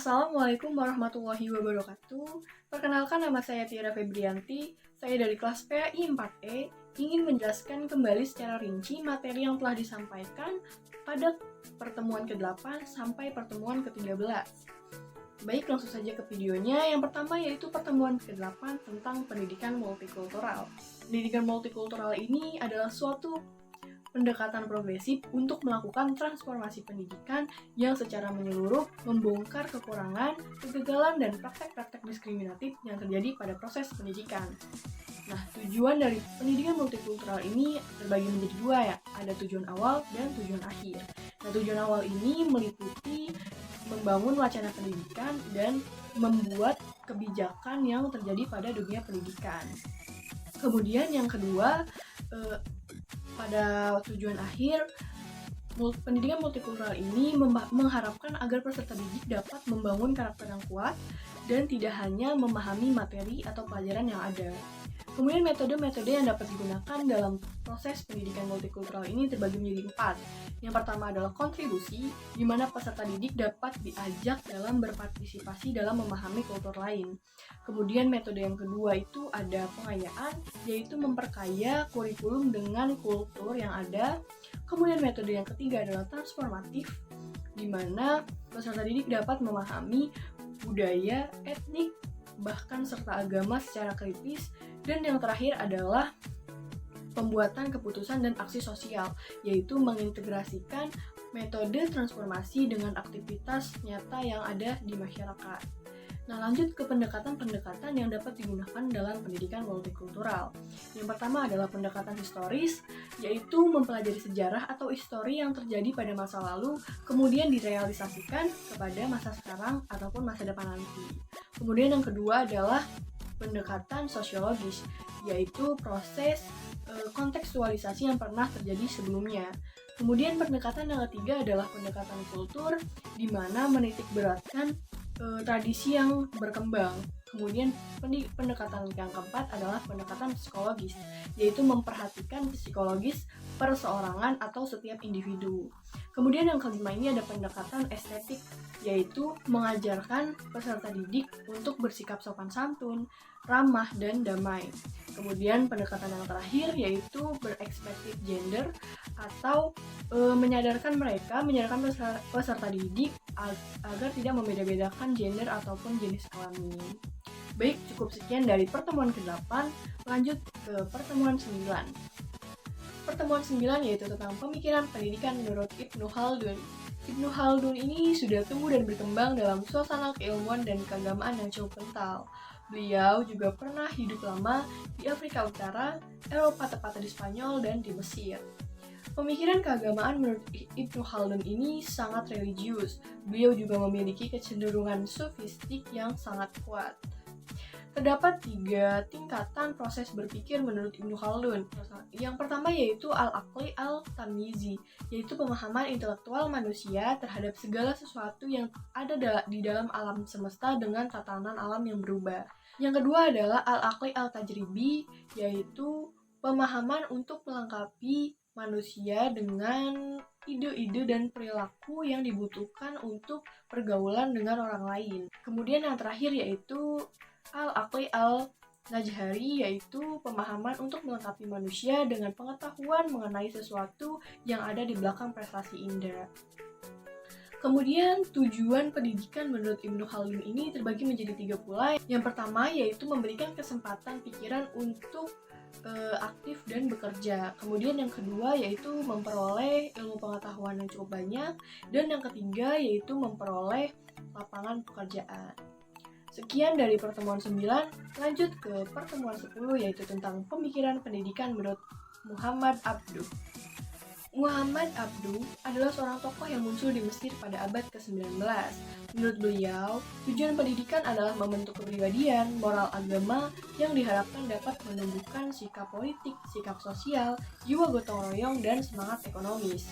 Assalamualaikum warahmatullahi wabarakatuh. Perkenalkan, nama saya Tiara Febrianti. Saya dari kelas PAI 4E ingin menjelaskan kembali secara rinci materi yang telah disampaikan pada pertemuan ke-8 sampai pertemuan ke-13. Baik, langsung saja ke videonya. Yang pertama yaitu pertemuan ke-8 tentang pendidikan multikultural. Pendidikan multikultural ini adalah suatu pendekatan progresif untuk melakukan transformasi pendidikan yang secara menyeluruh membongkar kekurangan, kegagalan, dan praktek-praktek diskriminatif yang terjadi pada proses pendidikan. Nah, tujuan dari pendidikan multikultural ini terbagi menjadi dua ya, ada tujuan awal dan tujuan akhir. Nah, tujuan awal ini meliputi membangun wacana pendidikan dan membuat kebijakan yang terjadi pada dunia pendidikan. Kemudian yang kedua, pada tujuan akhir, pendidikan multikultural ini mengharapkan agar peserta didik dapat membangun karakter yang kuat dan tidak hanya memahami materi atau pelajaran yang ada. Kemudian metode-metode yang dapat digunakan dalam proses pendidikan multikultural ini terbagi menjadi 4. Yang pertama adalah kontribusi, di mana peserta didik dapat diajak dalam berpartisipasi dalam memahami kultur lain. Kemudian metode yang kedua itu ada pengayaan, yaitu memperkaya kurikulum dengan kultur yang ada. Kemudian metode yang ketiga adalah transformatif, di mana peserta didik dapat memahami budaya, etnik, bahkan serta agama secara kritis. Dan yang terakhir adalah pembuatan keputusan dan aksi sosial, yaitu mengintegrasikan metode transformasi dengan aktivitas nyata yang ada di masyarakat. Nah, lanjut ke pendekatan-pendekatan yang dapat digunakan dalam pendidikan multikultural. Yang pertama adalah pendekatan historis, yaitu mempelajari sejarah atau histori yang terjadi pada masa lalu, kemudian direalisasikan kepada masa sekarang ataupun masa depan nanti. Kemudian yang kedua adalah pendekatan sosiologis, yaitu proses kontekstualisasi yang pernah terjadi sebelumnya. Kemudian pendekatan yang ketiga adalah pendekatan kultur, di mana menitik beratkan tradisi yang berkembang. Kemudian pendekatan yang keempat adalah pendekatan psikologis, yaitu memperhatikan psikologis perseorangan atau setiap individu. Kemudian yang kelima ini ada pendekatan estetik, yaitu mengajarkan peserta didik untuk bersikap sopan santun, ramah, dan damai. Kemudian pendekatan yang terakhir yaitu berekspektif gender atau menyadarkan peserta didik agar tidak membeda-bedakan gender ataupun jenis kelamin. Baik, cukup sekian dari pertemuan ke-8, lanjut ke pertemuan 9. Pertemuan 9 yaitu tentang pemikiran pendidikan menurut Ibnu Khaldun. Ibnu Khaldun ini sudah tumbuh dan berkembang dalam suasana keilmuan dan keagamaan yang cukup kental. Beliau juga pernah hidup lama di Afrika Utara, Eropa tepatnya di Spanyol, dan di Mesir. Pemikiran keagamaan menurut Ibnu Khaldun ini sangat religius. Beliau juga memiliki kecenderungan sufistik yang sangat kuat. Terdapat 3 tingkatan proses berpikir menurut Ibnu Khaldun. Yang pertama yaitu al-aqli al-tamyizi, yaitu pemahaman intelektual manusia terhadap segala sesuatu yang ada di dalam alam semesta dengan tatanan alam yang berubah. Yang kedua adalah al-aqli al-tajribi, yaitu pemahaman untuk melengkapi manusia dengan ide-ide dan perilaku yang dibutuhkan untuk pergaulan dengan orang lain. Kemudian yang terakhir yaitu al-aqli al-najhari, yaitu pemahaman untuk melengkapi manusia dengan pengetahuan mengenai sesuatu yang ada di belakang prestasi indera. Kemudian tujuan pendidikan menurut Ibnu Khaldun ini terbagi menjadi 3 pula. Yang pertama yaitu memberikan kesempatan pikiran untuk aktif dan bekerja. Kemudian yang kedua yaitu memperoleh ilmu pengetahuan yang cukup banyak. Dan yang ketiga yaitu memperoleh lapangan pekerjaan. Sekian dari pertemuan 9, lanjut ke pertemuan 10 yaitu tentang pemikiran pendidikan menurut Muhammad Abduh. Muhammad Abduh adalah seorang tokoh yang muncul di Mesir pada abad ke-19. Menurut beliau, tujuan pendidikan adalah membentuk kepribadian, moral agama yang diharapkan dapat menumbuhkan sikap politik, sikap sosial, jiwa gotong royong, dan semangat ekonomis.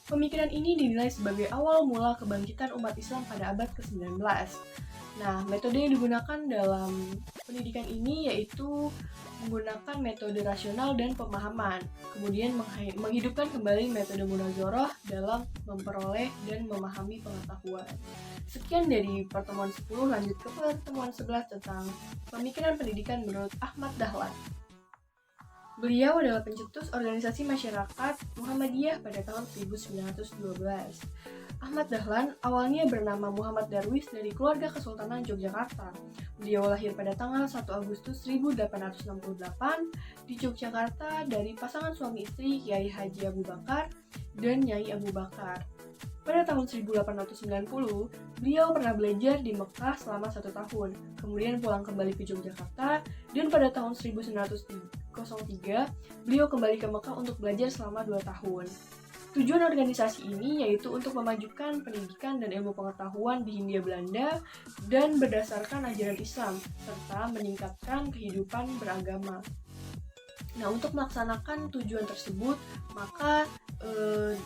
Pemikiran ini dinilai sebagai awal mula kebangkitan umat Islam pada abad ke-19. Nah, metode yang digunakan dalam pendidikan ini yaitu menggunakan metode rasional dan pemahaman, kemudian menghidupkan kembali metode munazoroh dalam memperoleh dan memahami pengetahuan. Sekian dari pertemuan 10, lanjut ke pertemuan 11 tentang pemikiran pendidikan menurut Ahmad Dahlan. Beliau adalah pencetus organisasi masyarakat Muhammadiyah pada tahun 1912. Ahmad Dahlan awalnya bernama Muhammad Darwis dari keluarga Kesultanan Yogyakarta. Beliau lahir pada tanggal 1 Agustus 1868 di Yogyakarta dari pasangan suami istri Kiai Haji Abu Bakar dan Nyai Abu Bakar. Pada tahun 1890, beliau pernah belajar di Mekah selama 1 tahun, kemudian pulang kembali ke Yogyakarta, dan pada tahun 1903, beliau kembali ke Mekah untuk belajar selama 2 tahun. Tujuan organisasi ini yaitu untuk memajukan pendidikan dan ilmu pengetahuan di Hindia Belanda dan berdasarkan ajaran Islam, serta meningkatkan kehidupan beragama. Nah, untuk melaksanakan tujuan tersebut, maka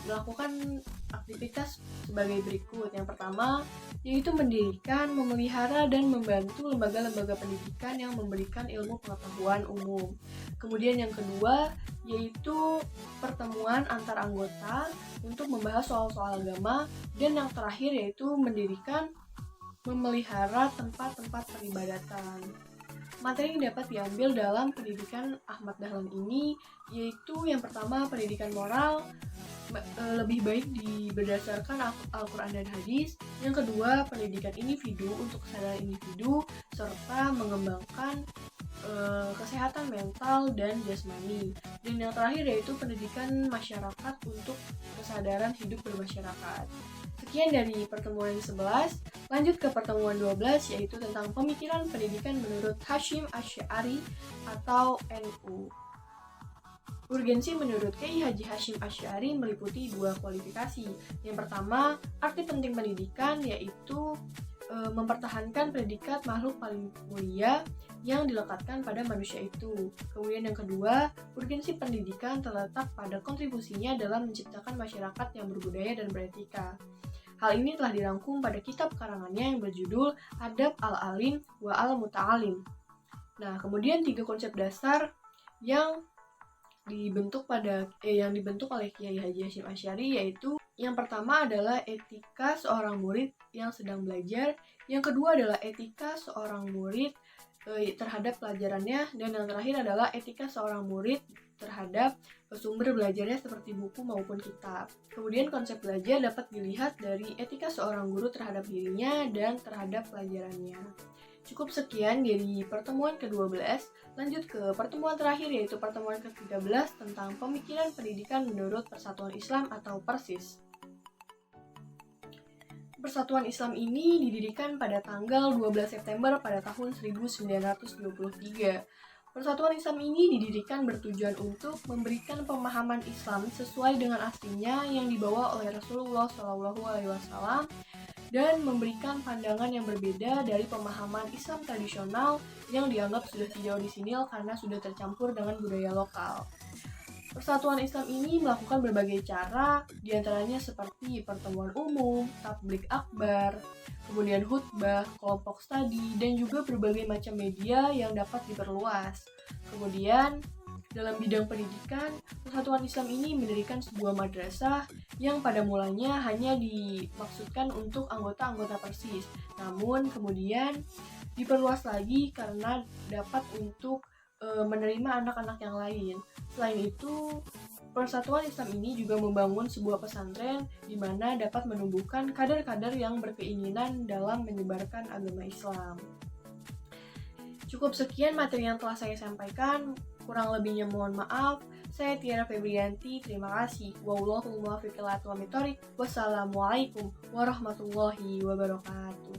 melakukan aktivitas sebagai berikut. Yang pertama, yaitu mendirikan, memelihara, dan membantu lembaga-lembaga pendidikan yang memberikan ilmu pengetahuan umum. Kemudian yang kedua, yaitu pertemuan antar anggota untuk membahas soal-soal agama. Dan yang terakhir, yaitu mendirikan, memelihara tempat-tempat peribadatan. Materi yang dapat diambil dalam pendidikan Ahmad Dahlan ini yaitu yang pertama pendidikan moral lebih baik berdasarkan Al-Quran dan Hadis. Yang kedua pendidikan individu untuk kesadaran individu serta mengembangkan kesehatan mental dan jasmani. Dan yang terakhir yaitu pendidikan masyarakat untuk kesadaran hidup bermasyarakat. Sekian dari pertemuan 11, lanjut ke pertemuan 12 yaitu tentang pemikiran pendidikan menurut Hasyim Asy'ari atau NU. Urgensi menurut Kiai Haji Hasyim Asy'ari meliputi 2 kualifikasi. Yang pertama, arti penting pendidikan yaitu mempertahankan predikat makhluk paling mulia yang dilekatkan pada manusia itu. Kemudian yang kedua, urgensi pendidikan terletak pada kontribusinya dalam menciptakan masyarakat yang berbudaya dan beretika. Hal ini telah dirangkum pada kitab karangannya yang berjudul Adab al-Alim wa al-Muta'alim. Nah, kemudian 3 konsep dasar yang dibentuk oleh Kiai Haji Hasyim Asy'ari yaitu yang pertama adalah etika seorang murid yang sedang belajar, yang kedua adalah etika seorang murid terhadap pelajarannya, dan yang terakhir adalah etika seorang murid terhadap sumber belajarnya seperti buku maupun kitab. Kemudian konsep belajar dapat dilihat dari etika seorang guru terhadap dirinya dan terhadap pelajarannya. Cukup sekian dari pertemuan ke-12, lanjut ke pertemuan terakhir yaitu pertemuan ke-13 tentang pemikiran pendidikan menurut Persatuan Islam atau Persis. Persatuan Islam ini didirikan pada tanggal 12 September pada tahun 1923. Persatuan Islam ini didirikan bertujuan untuk memberikan pemahaman Islam sesuai dengan aslinya yang dibawa oleh Rasulullah SAW dan memberikan pandangan yang berbeda dari pemahaman Islam tradisional yang dianggap sudah tidak orisinil karena sudah tercampur dengan budaya lokal. Persatuan Islam ini melakukan berbagai cara, diantaranya seperti pertemuan umum, tabligh akbar, kemudian khutbah, kelompok studi, dan juga berbagai macam media yang dapat diperluas. Kemudian, dalam bidang pendidikan, Persatuan Islam ini mendirikan sebuah madrasah yang pada mulanya hanya dimaksudkan untuk anggota-anggota Persis. Namun, kemudian diperluas lagi karena dapat untuk menerima anak-anak yang lain. Selain itu, Persatuan Islam ini juga membangun sebuah pesantren di mana dapat menumbuhkan kader-kader yang berkeinginan dalam menyebarkan agama Islam. Cukup sekian materi yang telah saya sampaikan, kurang lebihnya mohon maaf. Saya Tiara Febrianti, terima kasih. Wallahul muwaffiq ila aqwamit thoriq. Wassalamualaikum warahmatullahi wabarakatuh.